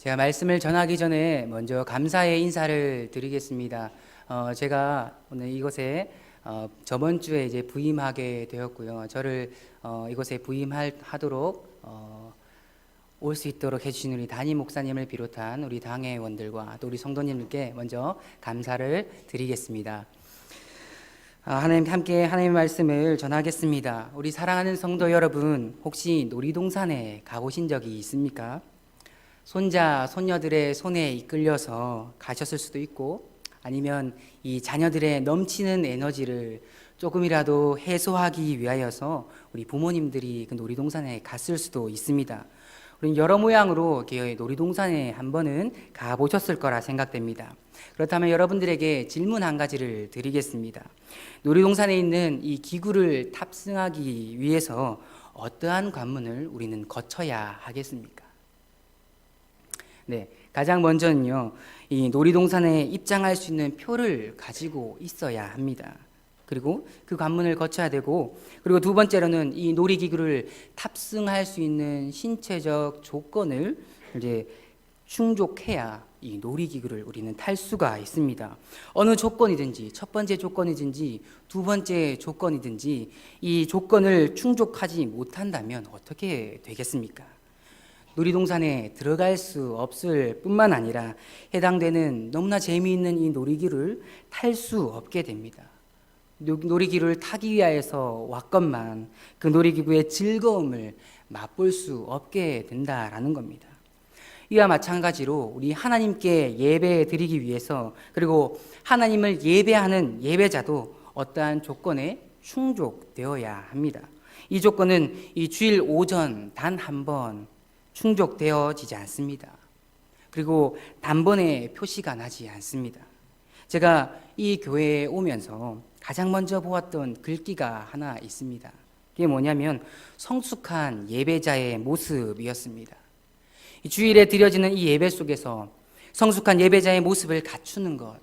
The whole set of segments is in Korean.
제가 말씀을 전하기 전에 먼저 감사의 인사를 드리겠습니다. 제가 오늘 이곳에 저번 주에 이제 부임하게 되었고요. 저를 이곳에 부임하도록 올 수 있도록 해주신 우리 담임 목사님을 비롯한 우리 당회원들과 또 우리 성도님들께 먼저 감사를 드리겠습니다. 하나님 함께 하나님의 말씀을 전하겠습니다. 우리 사랑하는 성도 여러분, 혹시 놀이동산에 가보신 적이 있습니까? 손자, 손녀들의 손에 이끌려서 가셨을 수도 있고, 아니면 이 자녀들의 넘치는 에너지를 조금이라도 해소하기 위하여서 우리 부모님들이 그 놀이동산에 갔을 수도 있습니다. 우리는 여러 모양으로 놀이동산에 한 번은 가보셨을 거라 생각됩니다. 그렇다면 여러분들에게 질문 한 가지를 드리겠습니다. 놀이동산에 있는 이 기구를 탑승하기 위해서 어떠한 관문을 우리는 거쳐야 하겠습니까? 네, 가장 먼저는요, 이 놀이동산에 입장할 수 있는 표를 가지고 있어야 합니다. 그리고 그 관문을 거쳐야 되고, 그리고 두 번째로는 이 놀이기구를 탑승할 수 있는 신체적 조건을 이제 충족해야 이 놀이기구를 우리는 탈 수가 있습니다. 어느 조건이든지, 첫 번째 조건이든지 두 번째 조건이든지 이 조건을 충족하지 못한다면 어떻게 되겠습니까? 놀이동산에 들어갈 수 없을 뿐만 아니라 해당되는 너무나 재미있는 이 놀이기구를 탈 수 없게 됩니다. 놀이기구를 타기 위하여서 왔건만 그 놀이기구의 즐거움을 맛볼 수 없게 된다라는 겁니다. 이와 마찬가지로 우리 하나님께 예배 드리기 위해서, 그리고 하나님을 예배하는 예배자도 어떠한 조건에 충족되어야 합니다. 이 조건은 이 주일 오전 단 한 번 충족되어지지 않습니다. 그리고 단번에 표시가 나지 않습니다. 제가 이 교회에 오면서 가장 먼저 보았던 글귀가 하나 있습니다. 그게 뭐냐면 성숙한 예배자의 모습이었습니다. 이 주일에 드려지는 이 예배 속에서 성숙한 예배자의 모습을 갖추는 것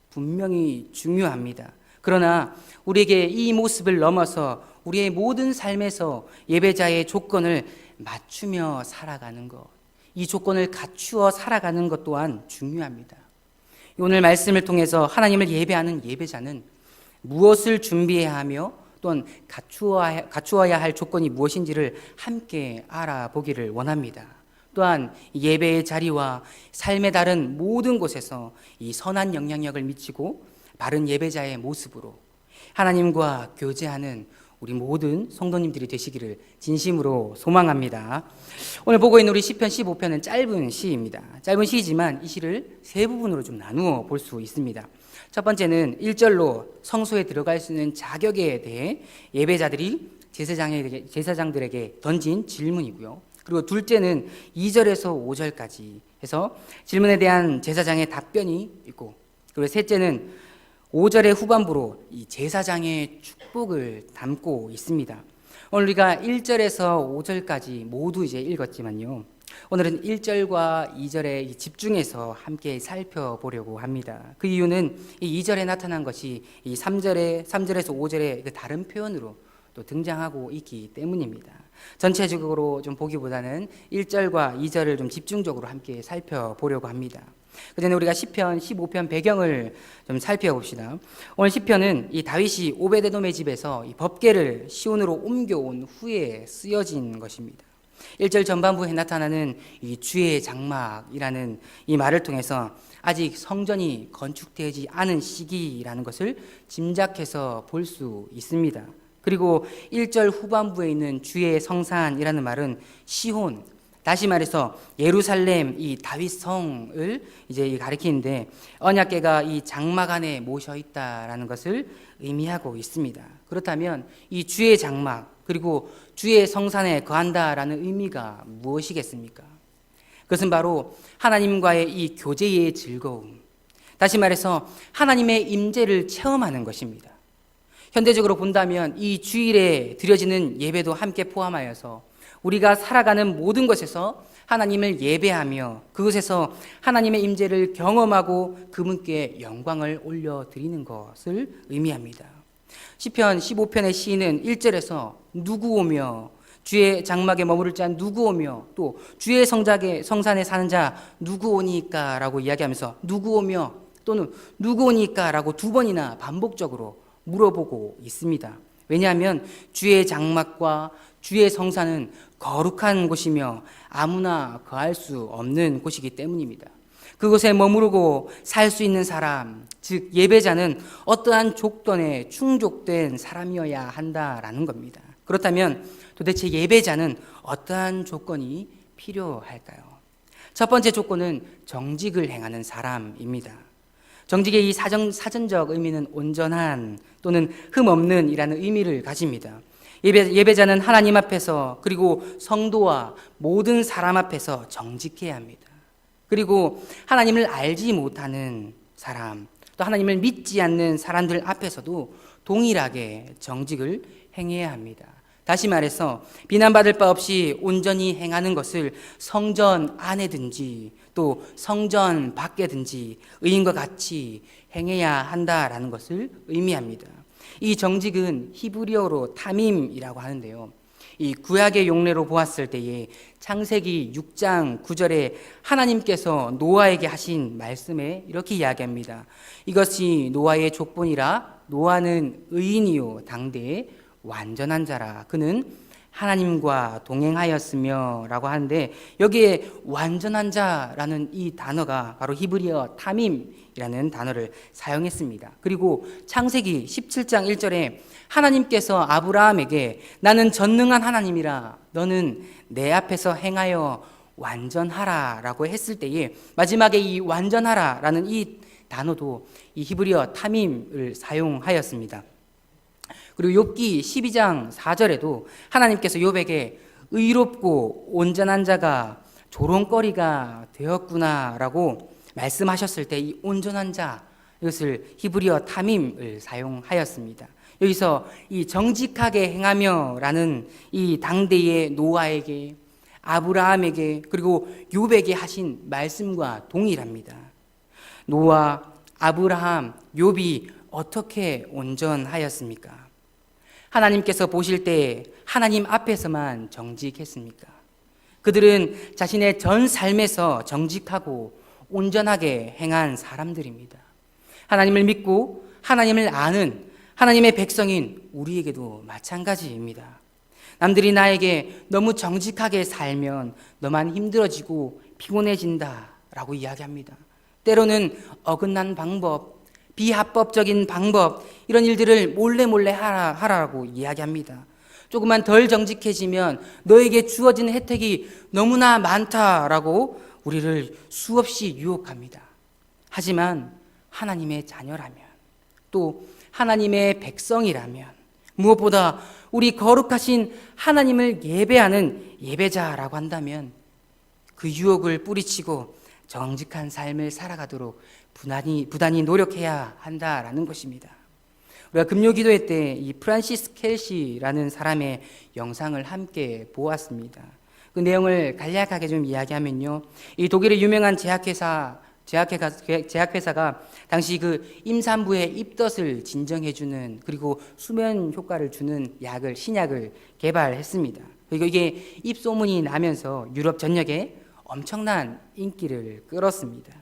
분명히 중요합니다. 그러나 우리에게 이 모습을 넘어서 우리의 모든 삶에서 예배자의 조건을 맞추며 살아가는 것, 이 조건을 갖추어 살아가는 것 또한 중요합니다. 오늘 말씀을 통해서 하나님을 예배하는 예배자는 무엇을 준비해야 하며 또한 갖추어야 할 조건이 무엇인지를 함께 알아보기를 원합니다. 또한 예배의 자리와 삶의 다른 모든 곳에서 이 선한 영향력을 미치고 바른 예배자의 모습으로 하나님과 교제하는 우리 모든 성도님들이 되시기를 진심으로 소망합니다. 오늘 보고 있는 우리 시편 15편은 짧은 시입니다. 짧은 시이지만 이 시를 세 부분으로 좀 나누어 볼 수 있습니다. 첫 번째는 1절로 성소에 들어갈 수 있는 자격에 대해 예배자들이 제사장들에게 던진 질문이고요. 그리고 둘째는 2절에서 5절까지 해서 질문에 대한 제사장의 답변이 있고, 그리고 셋째는 5절의 후반부로 이 제사장의 축복을 담고 있습니다. 오늘 우리가 1절에서 5절까지 모두 이제 읽었지만요, 오늘은 1절과 2절에 집중해서 함께 살펴보려고 합니다. 그 이유는 이 2절에 나타난 것이 이 3절에서 5절의 그 다른 표현으로 또 등장하고 있기 때문입니다. 전체적으로 좀 보기보다는 1절과 2절을 좀 집중적으로 함께 살펴보려고 합니다. 그 전에 우리가 시편 15편 배경을 좀 살펴봅시다. 오늘 시편은 이 다윗이 오베데돔의 집에서 이 법궤를 시온으로 옮겨온 후에 쓰여진 것입니다. 1절 전반부에 나타나는 이 주의 장막이라는 이 말을 통해서 아직 성전이 건축되지 않은 시기라는 것을 짐작해서 볼 수 있습니다. 그리고 1절 후반부에 있는 주의 성산이라는 말은 시온, 다시 말해서 예루살렘 이 다윗 성을 이제 가리키는데, 언약궤가 이 장막 안에 모셔 있다라는 것을 의미하고 있습니다. 그렇다면 이 주의 장막 그리고 주의 성산에 거한다라는 의미가 무엇이겠습니까? 그것은 바로 하나님과의 이 교제의 즐거움, 다시 말해서 하나님의 임재를 체험하는 것입니다. 현대적으로 본다면 이 주일에 드려지는 예배도 함께 포함하여서 우리가 살아가는 모든 것에서 하나님을 예배하며 그것에서 하나님의 임재를 경험하고 그분께 영광을 올려드리는 것을 의미합니다. 시편 15편의 시인은 1절에서 누구 오며 주의 장막에 머무를 자 누구 오며 또 주의 성산에 사는 자 누구 오니까 라고 이야기하면서 누구 오며 또는 누구 오니까 라고 두 번이나 반복적으로 물어보고 있습니다. 왜냐하면 주의 장막과 주의 성산은 거룩한 곳이며 아무나 거할 수 없는 곳이기 때문입니다. 그곳에 머무르고 살 수 있는 사람, 즉 예배자는 어떠한 조건에 충족된 사람이어야 한다라는 겁니다. 그렇다면 도대체 예배자는 어떠한 조건이 필요할까요? 첫 번째 조건은 정직을 행하는 사람입니다. 정직의 이 사전적 의미는 온전한 또는 흠없는 이라는 의미를 가집니다. 예배자는 하나님 앞에서 그리고 성도와 모든 사람 앞에서 정직해야 합니다. 그리고 하나님을 알지 못하는 사람, 또 하나님을 믿지 않는 사람들 앞에서도 동일하게 정직을 행해야 합니다. 다시 말해서 비난받을 바 없이 온전히 행하는 것을 성전 안에든지 또 성전 밖에든지 의인과 같이 행해야 한다라는 것을 의미합니다. 이 정직은 히브리어로 타밈이라고 하는데요. 이 구약의 용례로 보았을 때에 창세기 6장 9절에 하나님께서 노아에게 하신 말씀에 이렇게 이야기합니다. 이것이 노아의 족본이라 노아는 의인이요 당대의 완전한 자라. 그는 하나님과 동행하였으며 라고 하는데 여기에 완전한 자라는 이 단어가 바로 히브리어 타밈이라는 단어를 사용했습니다. 그리고 창세기 17장 1절에 하나님께서 아브라함에게 나는 전능한 하나님이라 너는 내 앞에서 행하여 완전하라 라고 했을 때에 마지막에 이 완전하라 라는 이 단어도 이 히브리어 타밈을 사용하였습니다. 그리고 욥기 12장 4절에도 하나님께서 욥에게 의롭고 온전한 자가 조롱거리가 되었구나라고 말씀하셨을 때 이 온전한 자 이것을 히브리어 타밈을 사용하였습니다. 여기서 이 정직하게 행하며라는 이 당대의 노아에게 아브라함에게 그리고 욥에게 하신 말씀과 동일합니다. 노아, 아브라함, 욥이 어떻게 온전하였습니까? 하나님께서 보실 때 하나님 앞에서만 정직했습니까? 그들은 자신의 전 삶에서 정직하고 온전하게 행한 사람들입니다. 하나님을 믿고 하나님을 아는 하나님의 백성인 우리에게도 마찬가지입니다. 남들이 나에게 너무 정직하게 살면 너만 힘들어지고 피곤해진다 라고 이야기합니다. 때로는 어긋난 방법, 비합법적인 방법 이런 일들을 몰래 하라고 이야기합니다. 조금만 덜 정직해지면 너에게 주어지는 혜택이 너무나 많다라고 우리를 수없이 유혹합니다. 하지만 하나님의 자녀라면 또 하나님의 백성이라면 무엇보다 우리 거룩하신 하나님을 예배하는 예배자라고 한다면 그 유혹을 뿌리치고 정직한 삶을 살아가도록 부단히 노력해야 한다라는 것입니다. 우리가 금요기도회 때 이 프란시스 켈시라는 사람의 영상을 함께 보았습니다. 그 내용을 간략하게 좀 이야기하면요, 이 독일의 유명한 제약회사가 당시 그 임산부의 입덧을 진정해주는 그리고 수면 효과를 주는 신약을 개발했습니다. 그리고 이게 입소문이 나면서 유럽 전역에 엄청난 인기를 끌었습니다.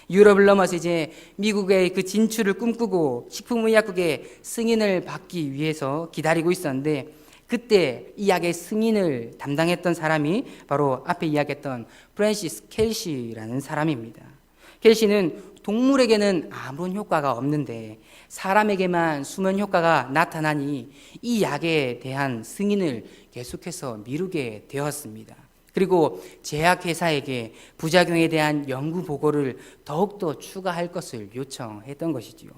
유럽을 넘어서 이제 미국의 그 진출을 꿈꾸고 식품의약국의 승인을 받기 위해서 기다리고 있었는데 그때 이 약의 승인을 담당했던 사람이 바로 앞에 이야기했던 프란시스 켈시라는 사람입니다. 켈시는 동물에게는 아무런 효과가 없는데 사람에게만 수면 효과가 나타나니 이 약에 대한 승인을 계속해서 미루게 되었습니다. 그리고 제약회사에게 부작용에 대한 연구 보고를 더욱더 추가할 것을 요청했던 것이지요.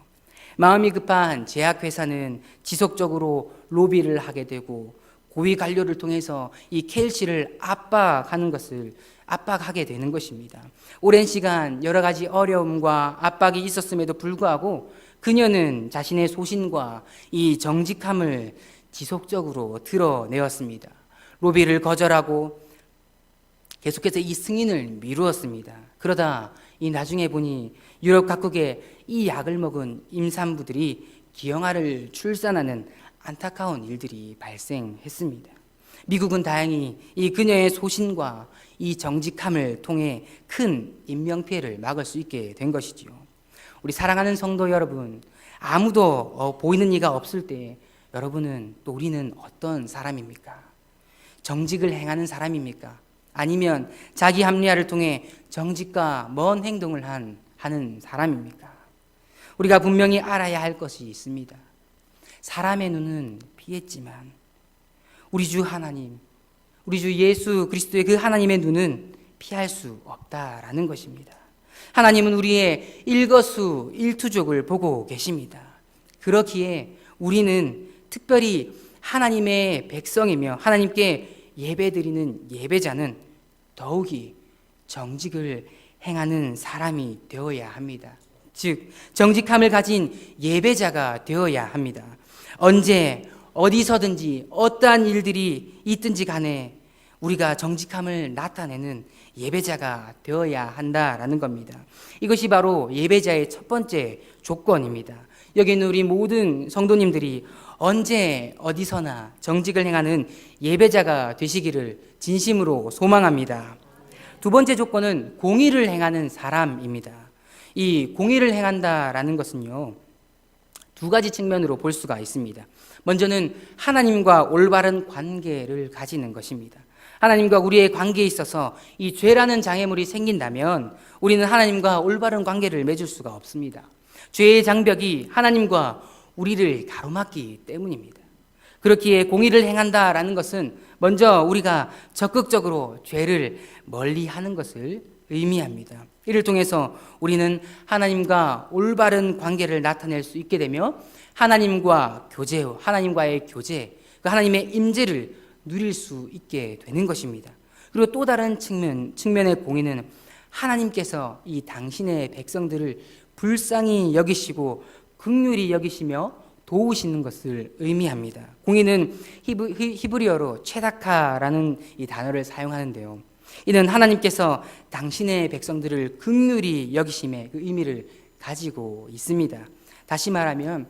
마음이 급한 제약회사는 지속적으로 로비를 하게 되고 고위 관료를 통해서 이 켈시를 압박하게 되는 것입니다. 오랜 시간 여러 가지 어려움과 압박이 있었음에도 불구하고 그녀는 자신의 소신과 이 정직함을 지속적으로 드러내었습니다. 로비를 거절하고 계속해서 이 승인을 미루었습니다. 그러다 이 나중에 보니 유럽 각국에 이 약을 먹은 임산부들이 기형아를 출산하는 안타까운 일들이 발생했습니다. 미국은 다행히 이 그녀의 소신과 이 정직함을 통해 큰 인명피해를 막을 수 있게 된 것이지요. 우리 사랑하는 성도 여러분, 아무도 보이는 이가 없을 때 여러분은 또 우리는 어떤 사람입니까? 정직을 행하는 사람입니까? 아니면 자기 합리화를 통해 정직과 먼 행동을 하는 사람입니까? 우리가 분명히 알아야 할 것이 있습니다. 사람의 눈은 피했지만 우리 주 하나님, 우리 주 예수 그리스도의 그 하나님의 눈은 피할 수 없다라는 것입니다. 하나님은 우리의 일거수일투족을 보고 계십니다. 그렇기에 우리는 특별히 하나님의 백성이며 하나님께 예배드리는 예배자는 더욱이 정직을 행하는 사람이 되어야 합니다. 즉 정직함을 가진 예배자가 되어야 합니다. 언제 어디서든지 어떠한 일들이 있든지 간에 우리가 정직함을 나타내는 예배자가 되어야 한다라는 겁니다. 이것이 바로 예배자의 첫 번째 조건입니다. 여기 있는 우리 모든 성도님들이 언제 어디서나 정직을 행하는 예배자가 되시기를 진심으로 소망합니다. 두 번째 조건은 공의를 행하는 사람입니다. 이 공의를 행한다라는 것은요, 두 가지 측면으로 볼 수가 있습니다. 먼저는 하나님과 올바른 관계를 가지는 것입니다. 하나님과 우리의 관계에 있어서 이 죄라는 장애물이 생긴다면 우리는 하나님과 올바른 관계를 맺을 수가 없습니다. 죄의 장벽이 하나님과 우리를 가로막기 때문입니다. 그렇기에 공의를 행한다라는 것은 먼저 우리가 적극적으로 죄를 멀리하는 것을 의미합니다. 이를 통해서 우리는 하나님과 올바른 관계를 나타낼 수 있게 되며 하나님과의 교제, 그 하나님의 임재를 누릴 수 있게 되는 것입니다. 그리고 또 다른 측면의 공의는 하나님께서 이 당신의 백성들을 불쌍히 여기시고 긍휼히 여기시며 도우시는 것을 의미합니다. 공의는 히브리어로 체다카라는 이 단어를 사용하는데요. 이는 하나님께서 당신의 백성들을 긍휼히 여기심의 그 의미를 가지고 있습니다. 다시 말하면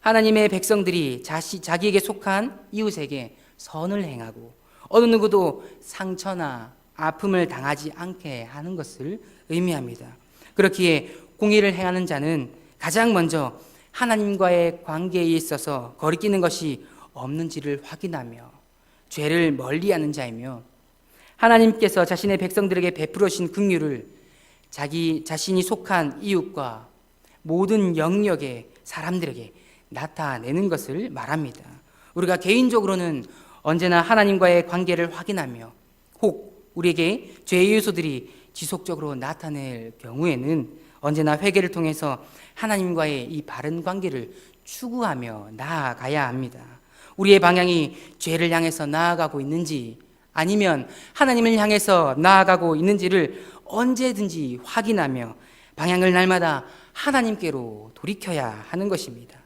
하나님의 백성들이 자기에게 속한 이웃에게 선을 행하고 어느 누구도 상처나 아픔을 당하지 않게 하는 것을 의미합니다. 그렇기에 공의를 행하는 자는 가장 먼저 하나님과의 관계에 있어서 거리끼는 것이 없는지를 확인하며 죄를 멀리하는 자이며 하나님께서 자신의 백성들에게 베풀어 주신 긍휼을 자신이 속한 이웃과 모든 영역의 사람들에게 나타내는 것을 말합니다. 우리가 개인적으로는 언제나 하나님과의 관계를 확인하며 혹 우리에게 죄의 요소들이 지속적으로 나타낼 경우에는 언제나 회개를 통해서 하나님과의 이 바른 관계를 추구하며 나아가야 합니다. 우리의 방향이 죄를 향해서 나아가고 있는지 아니면 하나님을 향해서 나아가고 있는지를 언제든지 확인하며 방향을 날마다 하나님께로 돌이켜야 하는 것입니다.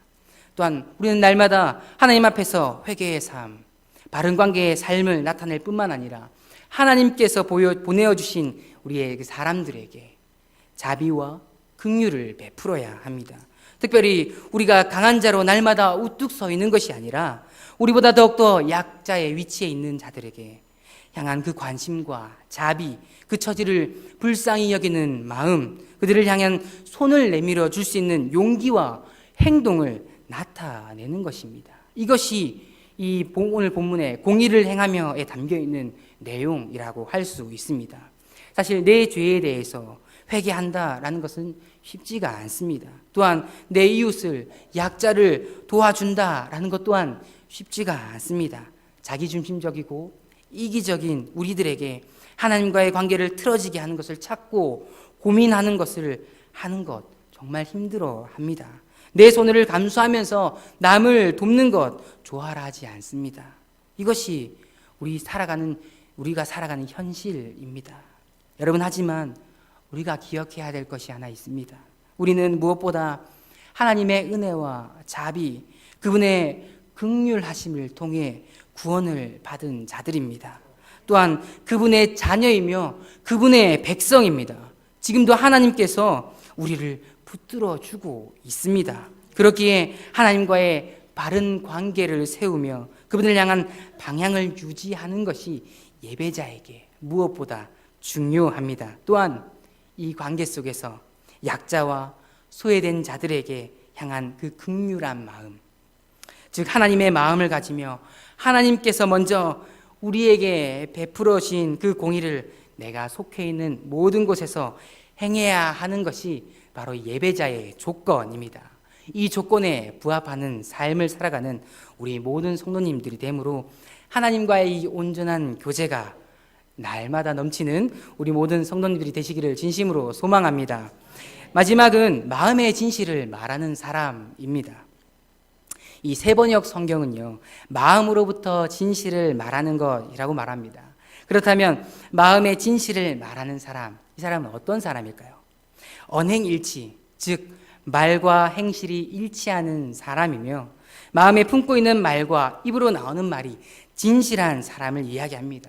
또한 우리는 날마다 하나님 앞에서 회개의 삶, 바른 관계의 삶을 나타낼 뿐만 아니라 하나님께서 보내어 주신 우리의 사람들에게 자비와 긍휼을 베풀어야 합니다. 특별히 우리가 강한 자로 날마다 우뚝 서 있는 것이 아니라 우리보다 더욱더 약자의 위치에 있는 자들에게 향한 그 관심과 자비, 그 처지를 불쌍히 여기는 마음, 그들을 향한 손을 내밀어 줄 수 있는 용기와 행동을 나타내는 것입니다. 이것이 이 오늘 본문에 공의를 행하며에 담겨 있는 내용이라고 할 수 있습니다. 사실 내 죄에 대해서 회개한다라는 것은 쉽지가 않습니다. 또한 내 이웃을, 약자를 도와준다라는 것 또한 쉽지가 않습니다. 자기중심적이고 이기적인 우리들에게 하나님과의 관계를 틀어지게 하는 것을 찾고 고민하는 것을 하는 것 정말 힘들어 합니다. 내 손해를 감수하면서 남을 돕는 것 좋아라 하지 않습니다. 이것이 우리가 살아가는 현실입니다. 여러분, 하지만 우리가 기억해야 될 것이 하나 있습니다. 우리는 무엇보다 하나님의 은혜와 자비, 그분의 긍휼하심을 통해 구원을 받은 자들입니다. 또한 그분의 자녀이며 그분의 백성입니다. 지금도 하나님께서 우리를 붙들어 주고 있습니다. 그렇기에 하나님과의 바른 관계를 세우며 그분을 향한 방향을 유지하는 것이 예배자에게 무엇보다 중요합니다. 또한 이 관계 속에서 약자와 소외된 자들에게 향한 그 긍휼한 마음, 즉 하나님의 마음을 가지며 하나님께서 먼저 우리에게 베풀어 주신 그 공의를 내가 속해 있는 모든 곳에서 행해야 하는 것이 바로 예배자의 조건입니다. 이 조건에 부합하는 삶을 살아가는 우리 모든 성도님들이 되므로 하나님과의 이 온전한 교제가 날마다 넘치는 우리 모든 성도님들이 되시기를 진심으로 소망합니다. 마지막은 마음의 진실을 말하는 사람입니다. 이 세번역 성경은요, 마음으로부터 진실을 말하는 것이라고 말합니다. 그렇다면 마음의 진실을 말하는 사람, 이 사람은 어떤 사람일까요? 언행일치, 즉 말과 행실이 일치하는 사람이며 마음에 품고 있는 말과 입으로 나오는 말이 진실한 사람을 이야기합니다.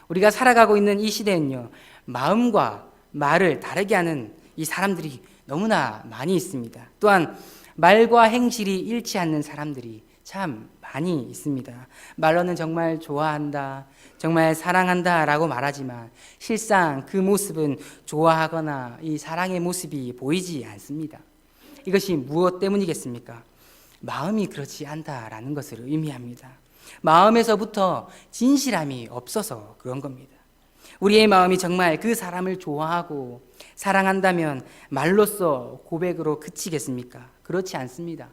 우리가 살아가고 있는 이 시대는요, 마음과 말을 다르게 하는 이 사람들이 너무나 많이 있습니다. 또한 말과 행실이 일치 않는 사람들이 참 많이 있습니다. 말로는 정말 좋아한다, 정말 사랑한다 라고 말하지만 실상 그 모습은 좋아하거나 이 사랑의 모습이 보이지 않습니다. 이것이 무엇 때문이겠습니까? 마음이 그렇지 않다라는 것을 의미합니다. 마음에서부터 진실함이 없어서 그런 겁니다. 우리의 마음이 정말 그 사람을 좋아하고 사랑한다면 말로써 고백으로 그치겠습니까? 그렇지 않습니다.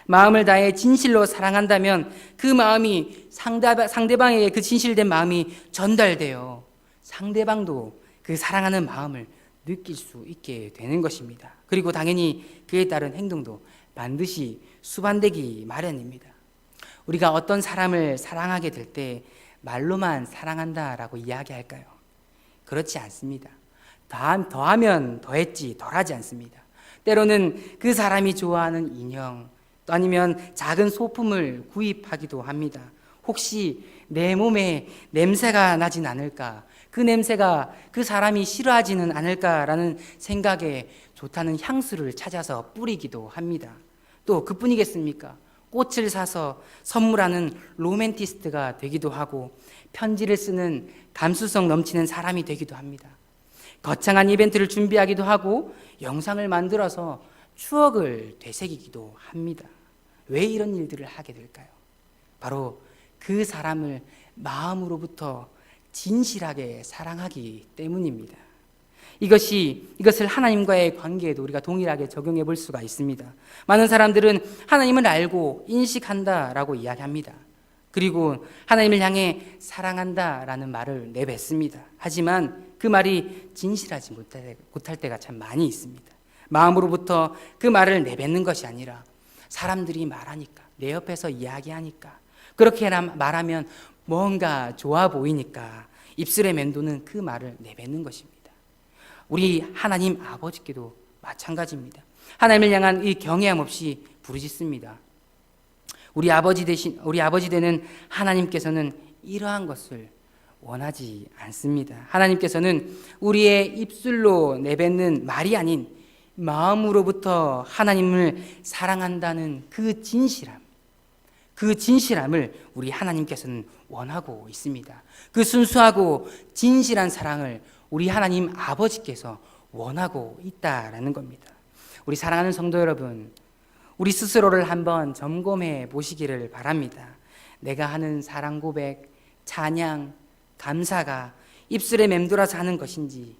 마음을 다해 진실로 사랑한다면 그 마음이 상대방에게 그 진실된 마음이 전달되어 상대방도 그 사랑하는 마음을 느낄 수 있게 되는 것입니다. 그리고 당연히 그에 따른 행동도 반드시 수반되기 마련입니다. 우리가 어떤 사람을 사랑하게 될 때 말로만 사랑한다라고 이야기할까요? 그렇지 않습니다. 더하면 더했지 덜하지 않습니다. 때로는 그 사람이 좋아하는 인형 또 아니면 작은 소품을 구입하기도 합니다. 혹시 내 몸에 냄새가 나진 않을까? 그 냄새가 그 사람이 싫어하지는 않을까라는 생각에 좋다는 향수를 찾아서 뿌리기도 합니다. 또 그뿐이겠습니까? 꽃을 사서 선물하는 로맨티스트가 되기도 하고 편지를 쓰는 감수성 넘치는 사람이 되기도 합니다. 거창한 이벤트를 준비하기도 하고 영상을 만들어서 추억을 되새기기도 합니다. 왜 이런 일들을 하게 될까요? 바로 그 사람을 마음으로부터 진실하게 사랑하기 때문입니다. 이것을 하나님과의 관계에도 우리가 동일하게 적용해 볼 수가 있습니다. 많은 사람들은 하나님을 알고 인식한다라고 이야기합니다. 그리고 하나님을 향해 사랑한다라는 말을 내뱉습니다. 하지만 그 말이 진실하지 못할 때가 참 많이 있습니다. 마음으로부터 그 말을 내뱉는 것이 아니라 사람들이 말하니까, 내 옆에서 이야기하니까, 그렇게 말하면 뭔가 좋아 보이니까 입술에 맴도는 그 말을 내뱉는 것입니다. 우리 하나님 아버지께도 마찬가지입니다. 하나님을 향한 이 경외함 없이 부르짖습니다. 우리 아버지 되는 하나님께서는 이러한 것을 원하지 않습니다. 하나님께서는 우리의 입술로 내뱉는 말이 아닌 마음으로부터 하나님을 사랑한다는 그 진실함을 우리 하나님께서는 원하고 있습니다. 그 순수하고 진실한 사랑을 우리 하나님 아버지께서 원하고 있다라는 겁니다. 우리 사랑하는 성도 여러분, 우리 스스로를 한번 점검해 보시기를 바랍니다. 내가 하는 사랑 고백, 찬양, 감사가 입술에 맴돌아서 하는 것인지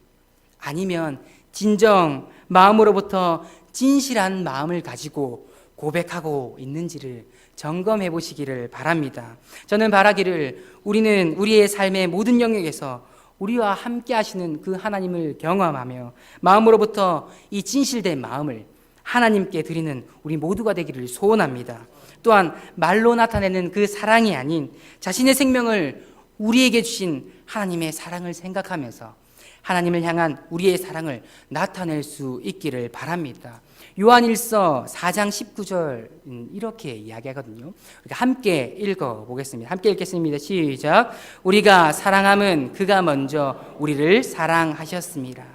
아니면 진정 마음으로부터 진실한 마음을 가지고 고백하고 있는지를 점검해 보시기를 바랍니다. 저는 바라기를 우리는 우리의 삶의 모든 영역에서 우리와 함께 하시는 그 하나님을 경험하며 마음으로부터 이 진실된 마음을 하나님께 드리는 우리 모두가 되기를 소원합니다. 또한 말로 나타내는 그 사랑이 아닌 자신의 생명을 우리에게 주신 하나님의 사랑을 생각하면서 하나님을 향한 우리의 사랑을 나타낼 수 있기를 바랍니다. 요한일서 4장 19절 이렇게 이야기하거든요. 우리가 함께 읽어보겠습니다. 함께 읽겠습니다. 시작. 우리가 사랑함은 그가 먼저 우리를 사랑하셨습니다.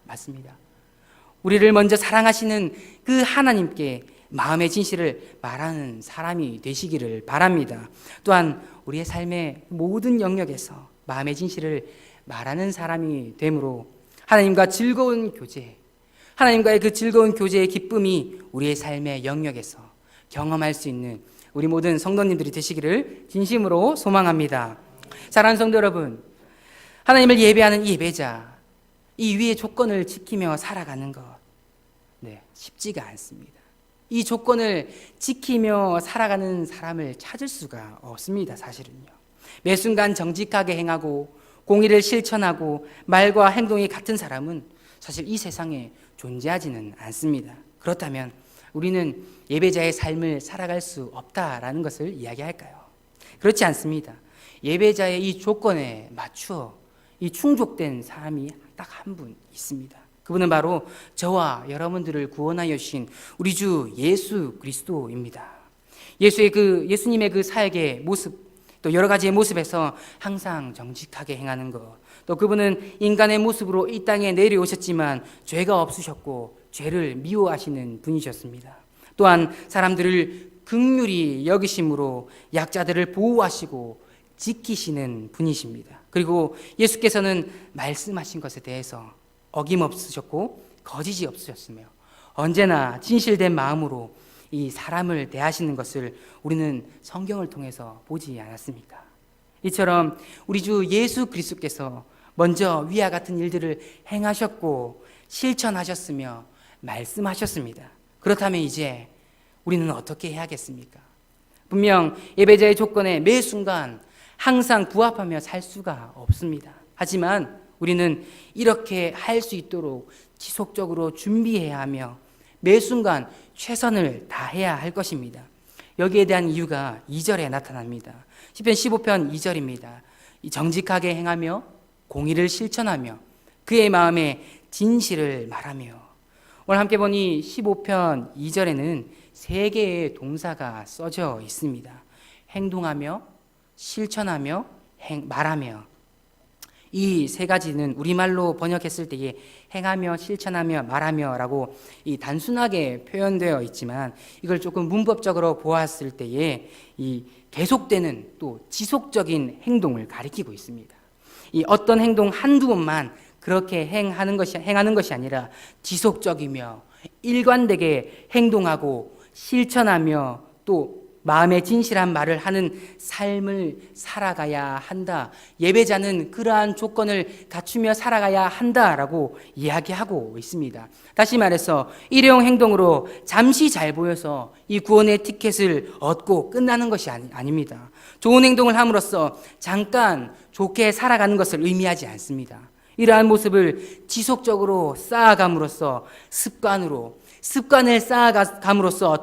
맞습니다. 우리를 먼저 사랑하시는 그 하나님께 마음의 진실을 말하는 사람이 되시기를 바랍니다. 또한 우리의 삶의 모든 영역에서 마음의 진실을 말하는 사람이 되므로 하나님과 즐거운 교제, 하나님과의 그 즐거운 교제의 기쁨이 우리의 삶의 영역에서 경험할 수 있는 우리 모든 성도님들이 되시기를 진심으로 소망합니다. 사랑하는 성도 여러분, 하나님을 예배하는 이 예배자, 이 위의 조건을 지키며 살아가는 것, 쉽지가 않습니다. 이 조건을 지키며 살아가는 사람을 찾을 수가 없습니다. 사실은요. 매 순간 정직하게 행하고 공의를 실천하고 말과 행동이 같은 사람은 사실 이 세상에 존재하지는 않습니다. 그렇다면 우리는 예배자의 삶을 살아갈 수 없다라는 것을 이야기할까요? 그렇지 않습니다. 예배자의 이 조건에 맞추어 이 충족된 사람이 딱 한 분 있습니다. 그분은 바로 저와 여러분들을 구원하여 주신 우리 주 예수 그리스도입니다. 예수님의 그 사역의 모습, 또 여러 가지의 모습에서 항상 정직하게 행하는 것, 또 그분은 인간의 모습으로 이 땅에 내려오셨지만 죄가 없으셨고 죄를 미워하시는 분이셨습니다. 또한 사람들을 긍휼히 여기심으로 약자들을 보호하시고 지키시는 분이십니다. 그리고 예수께서는 말씀하신 것에 대해서 어김없으셨고 거짓이 없으셨으며 언제나 진실된 마음으로 이 사람을 대하시는 것을 우리는 성경을 통해서 보지 않았습니까? 이처럼 우리 주 예수 그리스도께서 먼저 위와 같은 일들을 행하셨고 실천하셨으며 말씀하셨습니다. 그렇다면 이제 우리는 어떻게 해야겠습니까? 분명 예배자의 조건에 매 순간 항상 부합하며 살 수가 없습니다. 하지만 우리는 이렇게 할 수 있도록 지속적으로 준비해야 하며 매 순간 최선을 다해야 할 것입니다. 여기에 대한 이유가 2절에 나타납니다. 시편 15편 2절입니다. 정직하게 행하며 공의를 실천하며 그의 마음에 진실을 말하며. 오늘 함께 보니 15편 2절에는 3개의 동사가 써져 있습니다. 행동하며, 실천하며, 말하며. 이 3가지는 우리말로 번역했을 때에 행하며, 실천하며, 말하며라고 이 단순하게 표현되어 있지만 이걸 조금 문법적으로 보았을 때에 이 계속되는 또 지속적인 행동을 가리키고 있습니다. 이 어떤 행동 한두 번만 그렇게 행하는 것이 아니라 지속적이며 일관되게 행동하고 실천하며 또 마음의 진실한 말을 하는 삶을 살아가야 한다. 예배자는 그러한 조건을 갖추며 살아가야 한다라고 이야기하고 있습니다. 다시 말해서 일회용 행동으로 잠시 잘 보여서 이 구원의 티켓을 얻고 끝나는 것이 아닙니다. 좋은 행동을 함으로써 잠깐 좋게 살아가는 것을 의미하지 않습니다. 이러한 모습을 지속적으로 쌓아감으로써 습관을 쌓아감으로써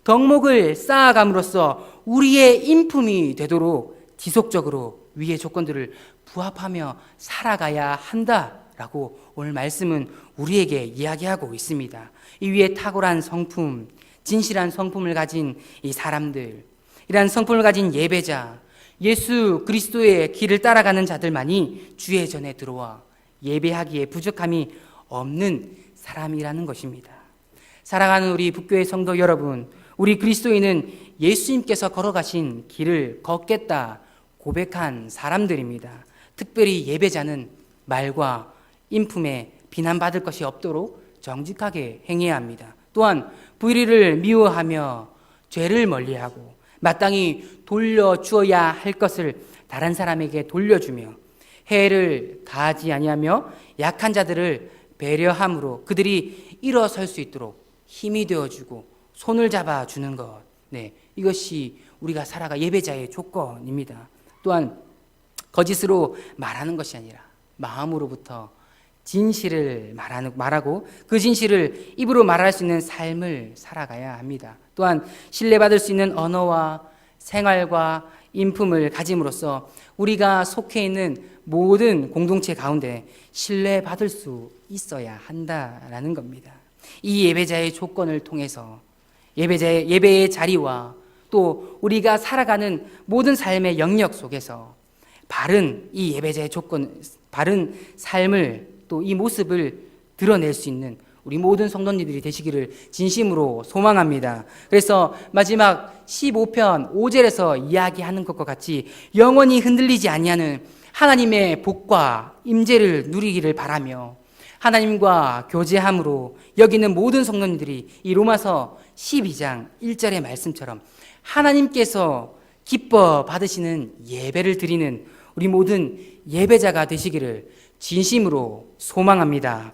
덕목을 쌓아감으로써 우리의 인품이 되도록 지속적으로 위의 조건들을 부합하며 살아가야 한다라고 오늘 말씀은 우리에게 이야기하고 있습니다. 이 위에 탁월한 성품, 진실한 성품을 가진 이 사람들, 이러한 성품을 가진 예배자, 예수 그리스도의 길을 따라가는 자들만이 주의 전에 들어와 예배하기에 부족함이 없는 사람이라는 것입니다. 사랑하는 우리 북교회 성도 여러분, 우리 그리스도인은 예수님께서 걸어가신 길을 걷겠다 고백한 사람들입니다. 특별히 예배자는 말과 인품에 비난받을 것이 없도록 정직하게 행해야 합니다. 또한 불의를 미워하며 죄를 멀리하고 마땅히 돌려주어야 할 것을 다른 사람에게 돌려주며 해를 가하지 아니하며 약한 자들을 배려함으로 그들이 일어설 수 있도록 힘이 되어주고 손을 잡아주는 것, 이것이 우리가 살아가 예배자의 조건입니다. 또한 거짓으로 말하는 것이 아니라 마음으로부터 진실을 말하고 그 진실을 입으로 말할 수 있는 삶을 살아가야 합니다. 또한 신뢰받을 수 있는 언어와 생활과 인품을 가짐으로써 우리가 속해 있는 모든 공동체 가운데 신뢰받을 수 있어야 한다라는 겁니다. 이 예배자의 조건을 통해서 예배의 자리와 또 우리가 살아가는 모든 삶의 영역 속에서 바른 이 예배자의 조건, 바른 삶을 또 이 모습을 드러낼 수 있는 우리 모든 성도님들이 되시기를 진심으로 소망합니다. 그래서 마지막 15편 5절에서 이야기하는 것과 같이 영원히 흔들리지 아니하는 하나님의 복과 임재를 누리기를 바라며 하나님과 교제함으로 여기는 모든 성도님들이 이 로마서 12장 1절의 말씀처럼 하나님께서 기뻐 받으시는 예배를 드리는 우리 모든 예배자가 되시기를 진심으로 소망합니다.